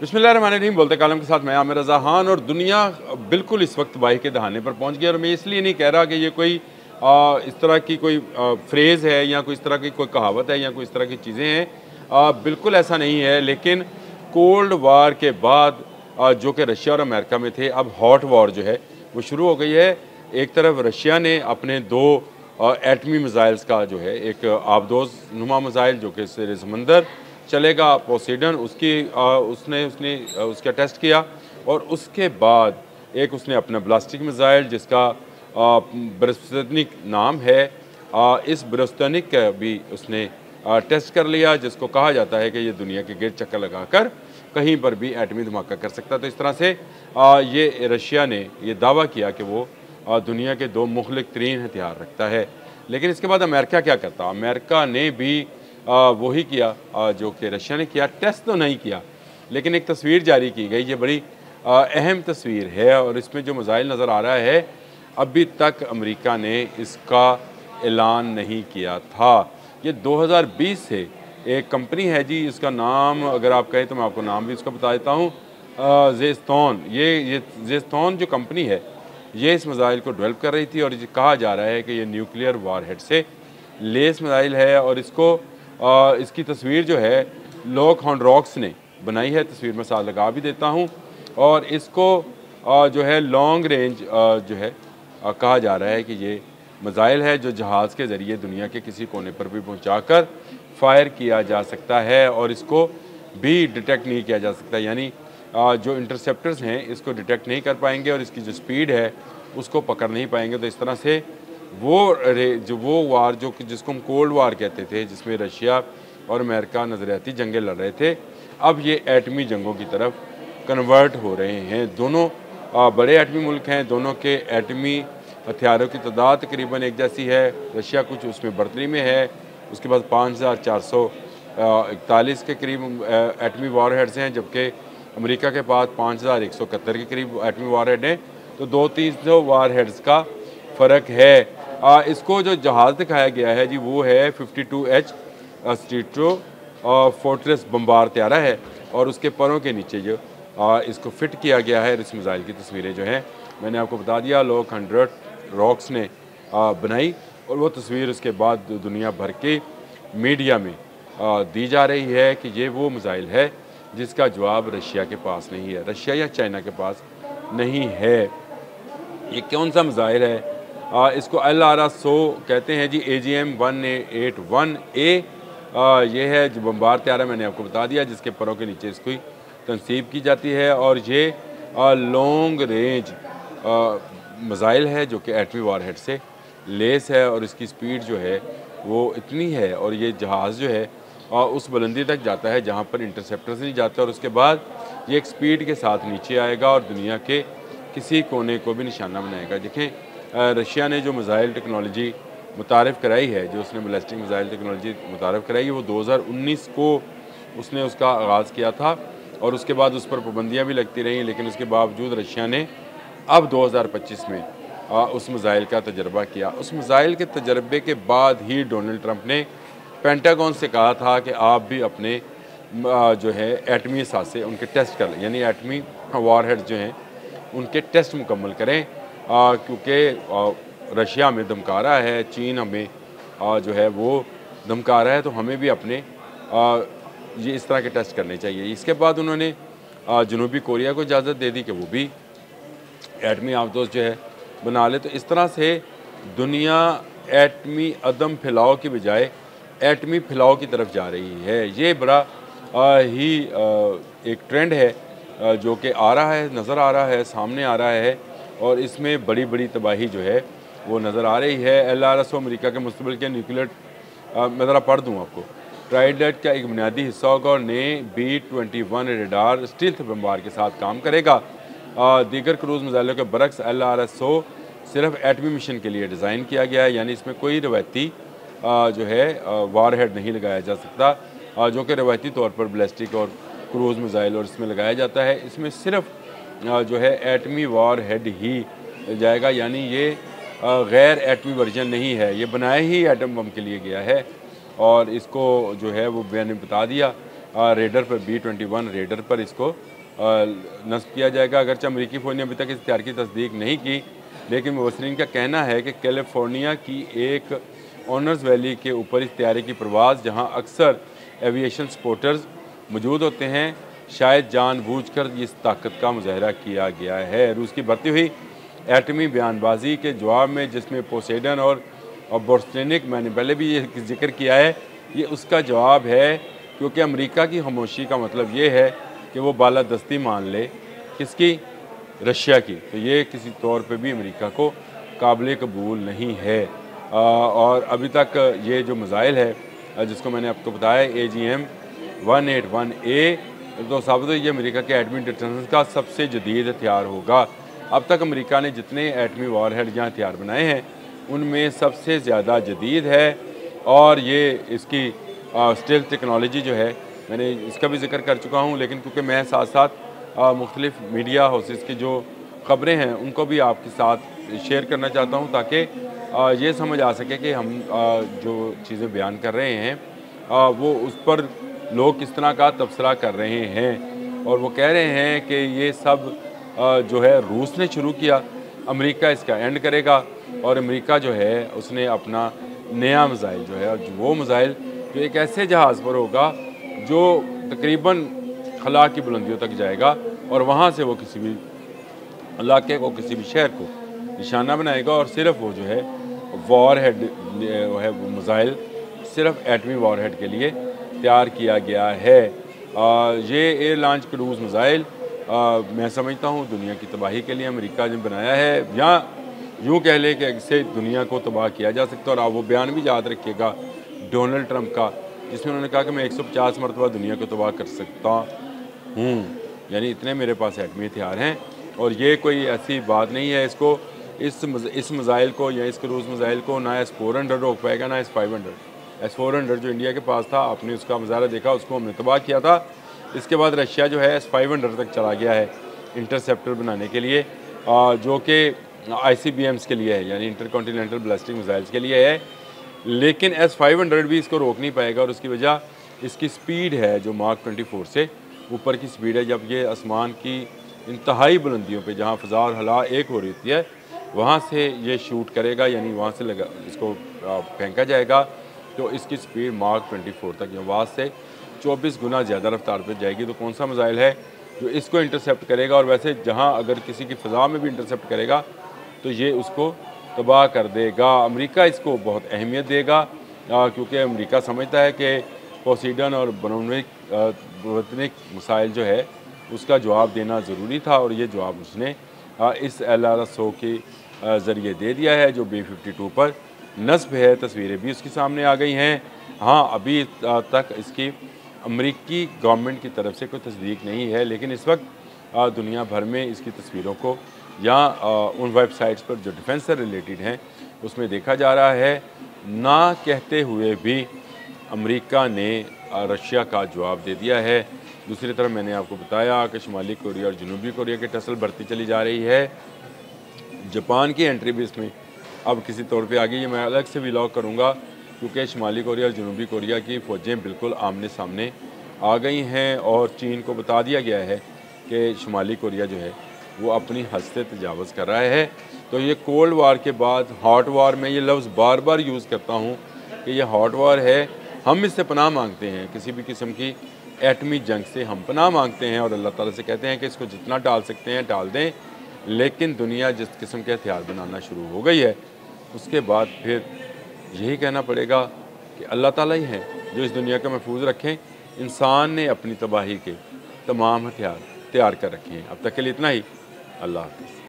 बिस्मिल्लाहिर्रहमानिर्रहीम। बोलते कालम के साथ मैं आमिर रज़ा खान। और दुनिया बिल्कुल इस वक्त तबाही के दहाने पर पहुंच गई। और मैं इसलिए नहीं कह रहा कि ये कोई इस तरह की कोई फ्रेज़ है या कोई इस तरह की कोई कहावत है या कोई इस तरह की चीज़ें हैं। बिल्कुल ऐसा नहीं है। लेकिन कोल्ड वार के बाद जो कि रशिया और अमेरिका में थे, अब हॉट वॉर जो है वो शुरू हो गई है। एक तरफ रशिया ने अपने दो एटमी मिज़ाइल्स का जो है, एक आबदोज़ नुमा मिज़ाइल जो कि ज़ेर समंदर चलेगा, पोसेडन, उसने उसने उसका टेस्ट किया। और उसके बाद एक उसने अपना ब्लास्टिक मिज़ाइल जिसका ब्रस्टनिक नाम है, इस ब्रस्टनिक का भी उसने टेस्ट कर लिया, जिसको कहा जाता है कि ये दुनिया के गिर्द चक्कर लगाकर कहीं पर भी एटमी धमाका कर सकता है। तो इस तरह से ये रशिया ने ये दावा किया कि वो दुनिया के दो मुखलिक तरीन हथियार रखता है। लेकिन इसके बाद अमेरिका क्या करता? अमेरिका ने भी वही किया जो कि रशिया ने किया। टेस्ट तो नहीं किया, लेकिन एक तस्वीर जारी की गई। ये बड़ी अहम तस्वीर है और इसमें जो मिज़ाइल नज़र आ रहा है, अभी तक अमेरिका ने इसका ऐलान नहीं किया था। ये 2020 से एक कंपनी है जी, इसका नाम अगर आप कहें तो मैं आपको नाम भी इसका बता देता हूँ, ज़ेस्थोन। ये ज़ेस्थोन जो कंपनी है, ये इस मिज़ाइल को डेवलप कर रही थी। और ये कहा जा रहा है कि ये न्यूक्लियर वारहेड से लेस मिज़ाइल है। और इसकी तस्वीर जो है लॉकहार्ट रॉक्स ने बनाई है। तस्वीर में साथ लगा भी देता हूँ। और इसको जो है लॉन्ग रेंज जो है कहा जा रहा है कि ये मिज़ाइल है जो जहाज़ के ज़रिए दुनिया के किसी कोने पर भी पहुँचाकर फायर किया जा सकता है और इसको भी डिटेक्ट नहीं किया जा सकता। यानी जो इंटरसेप्टर्स हैं इसको डिटेक्ट नहीं कर पाएंगे और इसकी जो स्पीड है उसको पकड़ नहीं पाएंगे। तो इस तरह से वो वार जिसको हम कोल्ड वार कहते थे, जिसमें रशिया और अमेरिका नज़रियाती जंगें लड़ रहे थे, अब ये एटमी जंगों की तरफ कन्वर्ट हो रहे हैं। दोनों बड़े एटमी मुल्क हैं, दोनों के एटमी हथियारों की तादाद तकरीबन एक जैसी है। रशिया कुछ उसमें बढ़तरी में है, उसके पास 5441 के करीब एटमी वारहेड्स हैं, जबकि अमेरिका के पास 5171 के करीब एटमी वारहेड हैं। तो 200-300 वारहेड्स का फ़र्क है। इसको जो जहाज़ दिखाया गया है जी, वो है 52H स्ट्रीटो फोर्ट्रेस बम्बार त्यारा है। और उसके परों के नीचे जो इसको फिट किया गया है। इस मिज़ाइल की तस्वीरें जो हैं मैंने आपको बता दिया, लॉकहार्ट रॉक्स ने बनाई। और वो तस्वीर उसके बाद दुनिया भर के मीडिया में दी जा रही है कि ये वो मिज़ाइल है जिसका जवाब रशिया के पास नहीं है, रशिया या चाइना के पास नहीं है। ये कौन सा मिज़ाइल है? इसको LRS-100 कहते हैं जी, AGM-181A। ये है जो बम्बार त्यारा मैंने आपको बता दिया, जिसके परों के नीचे इसकी तनसीब की जाती है। और ये लॉन्ग रेंज मिज़ाइल है जो कि एटमी वारहेड से लेस है। और इसकी स्पीड जो है वो इतनी है, और ये जहाज़ जो है उस बुलंदी तक जाता है जहाँ पर इंटरसेप्टर्स नहीं जाते। और उसके बाद ये एक स्पीड के साथ नीचे आएगा और दुनिया के किसी कोने को भी निशाना बनाएगा। देखें, रशिया ने जो मिज़ाइल टेक्नोलॉजी मुतारफ़ कराई है, जो उसने बैलिस्टिक मिज़ाइल टेक्नोलॉजी मुतारफ़ कराई है, वो 2019 को उसने उसका आगाज़ किया था। और उसके बाद उस पर पाबंदियाँ भी लगती रहीं। लेकिन उसके बावजूद रशिया ने अब 2025 में उस मिज़ाइल का तजर्बा किया। उस मिज़ाइल के तजर्बे के बाद ही डोनाल्ड ट्रंप ने पेंटागन से कहा था कि आप भी अपने जो है एटमी सासे उनके टेस्ट कर लें, यानी एटमी वारहेड्स जो हैं उनके टेस्ट मुकम्मल करें। क्योंकि रशिया हमें धमका रहा है, चीन हमें जो है वो धमका रहा है, तो हमें भी अपने ये इस तरह के टेस्ट करने चाहिए। इसके बाद उन्होंने जनूबी कोरिया को इजाज़त दे दी कि वो भी एटमी आबदोज़ जो है बना ले। तो इस तरह से दुनिया एटमी अदम फैलाव की बजाय एटमी फैलाव की तरफ जा रही है। ये बड़ा ही एक ट्रेंड है जो कि आ रहा है, नज़र आ रहा है, सामने आ रहा है। और इसमें बड़ी बड़ी तबाही जो है वो नज़र आ रही है। LRS अमेरिका के मुस्तकबिल के न्यूक्लियर मैं ज़रा पढ़ दूँ आपको। ट्राइडेट का एक बुनियादी हिस्सा होगा और नए B-21 रेडार स्टील्थ बम्बार के साथ काम करेगा। दीगर क्रूज़ मिज़ाइलों के बरक्स LRS-100 सिर्फ एटमी मिशन के लिए डिज़ाइन किया गया है, यानी इसमें कोई रवायती जो है वारहेड नहीं लगाया जा सकता, जो कि रवायती तौर पर बैलिस्टिक और क्रूज़ मिज़ाइल और इसमें लगाया जाता है। इसमें सिर्फ जो है एटमी वारहेड ही जाएगा, यानी ये गैर एटमी वर्जन नहीं है, ये बनाया ही एटम बम के लिए गया है। और इसको जो है वो मैंने बता दिया रेडर पर B-21 रेडर पर इसको नस्ब किया जाएगा। अगरचे अमरीकी फ़ौज ने अभी तक इस तैयार की तस्दीक नहीं की, लेकिन मुबसरीन का कहना है कि कैलिफोर्निया की एक ऑनर्स वैली के ऊपर इस तैयारी की परवाज़, जहाँ अक्सर एविएशन स्पोर्टर्स मौजूद होते हैं, शायद जानबूझकर इस ताकत का मुजाहरा किया गया है। रूस की बढ़ती हुई एटमी बयानबाजी के जवाब में, जिसमें पोसेडन और बोर्स्टेनिक, मैंने पहले भी ये जिक्र किया है, ये उसका जवाब है, क्योंकि अमेरिका की खामोशी का मतलब ये है कि वो बालादस्ती मान ले किसकी, रशिया की। तो ये किसी तौर पे भी अमेरिका को काबिल कबूल नहीं है। और अभी तक ये जो मिसाइल है जिसको मैंने आपको बताया AGM-181A, तो साबित है ये अमेरिका के एटमी डिफेंस का सबसे जदीद हथियार होगा। अब तक अमेरिका ने जितने एटमी वॉरहेड या हथियार बनाए हैं उनमें सबसे ज़्यादा जदीद है। और ये इसकी स्टील्थ टेक्नोलॉजी जो है, मैंने इसका भी जिक्र कर चुका हूँ, लेकिन क्योंकि मैं साथ साथ मुख्तलिफ मीडिया हाउसेस की जो ख़बरें हैं उनको भी आपके साथ शेयर करना चाहता हूँ, ताकि ये समझ आ सके कि हम जो चीज़ें बयान कर रहे हैं वो उस पर लोग किस तरह का तबसरा कर रहे हैं। और वो कह रहे हैं कि ये सब जो है रूस ने शुरू किया, अमेरिका इसका एंड करेगा। और अमेरिका जो है उसने अपना नया मिसाइल जो है, वो मिसाइल जो एक ऐसे जहाज़ पर होगा जो तकरीबन खला की बुलंदियों तक जाएगा और वहाँ से वो किसी भी इलाके को, किसी भी शहर को निशाना बनाएगा। और सिर्फ वो जो है वॉर हेड है, वो मिसाइल सिर्फ एटमी वॉर हेड के लिए तैयार किया गया है। ये एयर लॉन्च क्रूज़ मिसाइल मैं समझता हूँ दुनिया की तबाही के लिए अमेरिका ने बनाया है, या यूँ कह लें कि इससे दुनिया को तबाह किया जा सकता है। और आप वो बयान भी याद रखिएगा डोनाल्ड ट्रंप का, जिसमें उन्होंने कहा कि मैं 150 मरतबा दुनिया को तबाह कर सकता हूँ, यानी इतने मेरे पास एटमी हथियार हैं। और ये कोई ऐसी बात नहीं है, इसको इस मिसाइल को या इस क्रूज़ मिसाइल को ना S-400 रोक पाएगा ना S-500। S-400 जो इंडिया के पास था, आपने उसका मुजाहरा देखा, उसको हमने तबाह किया था। इसके बाद रशिया जो है S-500 तक चला गया है इंटरसेप्टर बनाने के लिए, जो कि ICBMs के लिए है, यानी इंटरकॉन्टिनेंटल बैलिस्टिक मिसाइल्स के लिए है। लेकिन S-500 भी इसको रोक नहीं पाएगा, और उसकी वजह इसकी स्पीड है, जो मार्क 24 से ऊपर की स्पीड है। जब ये आसमान की इंतहाई बुलंदियों पे, जहाँ फ़ज़ा और हवा एक हो रही है, वहाँ से ये शूट करेगा, यानी वहाँ से लगा इसको फेंका जाएगा, तो इसकी स्पीड मार्क 24 तक, या आवाज़ से 24 गुना ज़्यादा रफ्तार पर जाएगी। तो कौन सा मिसाइल है जो इसको इंटरसेप्ट करेगा? और वैसे जहाँ अगर किसी की फ़ज़ा में भी इंटरसेप्ट करेगा तो ये उसको तबाह कर देगा। अमेरिका इसको बहुत अहमियत देगा, क्योंकि अमेरिका समझता है कि पोसीडन और बनोनिक मिसाइल जो है उसका जवाब देना ज़रूरी था, और ये जवाब उसने इस LRSO के ज़रिए दे दिया है, जो B-52 पर नस्ब है। तस्वीरें भी उसके सामने आ गई हैं। हाँ, अभी तक इसकी अमेरिकी गवर्नमेंट की तरफ से कोई तस्दीक नहीं है, लेकिन इस वक्त दुनिया भर में इसकी तस्वीरों को या उन वेबसाइट्स पर जो डिफेंस से रिलेटेड हैं उसमें देखा जा रहा है। ना कहते हुए भी अमेरिका ने रशिया का जवाब दे दिया है। दूसरी तरफ मैंने आपको बताया कि शुमाली कोरिया और जनूबी कोरिया की टसल बढ़ती चली जा रही है। जापान की एंट्री भी इसमें अब किसी तौर पे आ गई है। मैं अलग से व्लॉग करूँगा, क्योंकि शुमाली कोरिया और जनूबी कोरिया की फ़ौजें बिल्कुल आमने सामने आ गई हैं, और चीन को बता दिया गया है कि शुमाली कोरिया जो है वो अपनी हद से तजावज़ कर रहा है। तो ये कोल्ड वार के बाद हॉट वार, में ये लफ्ज़ बार बार यूज़ करता हूँ कि ये हॉट वार है। हम इससे पनाह मांगते हैं, किसी भी किस्म की एटमी जंग से हम पनाह मांगते हैं, और अल्लाह ताला से कहते हैं कि इसको जितना टाल सकते हैं टाल दें। लेकिन दुनिया जिस किस्म के हथियार बनाना शुरू हो गई है, उसके बाद फिर यही कहना पड़ेगा कि अल्लाह ताला ही है जो इस दुनिया को महफूज रखें। इंसान ने अपनी तबाही के तमाम हथियार तैयार कर रखे हैं। अब तक के लिए इतना ही। अल्लाह हाफ़िज़।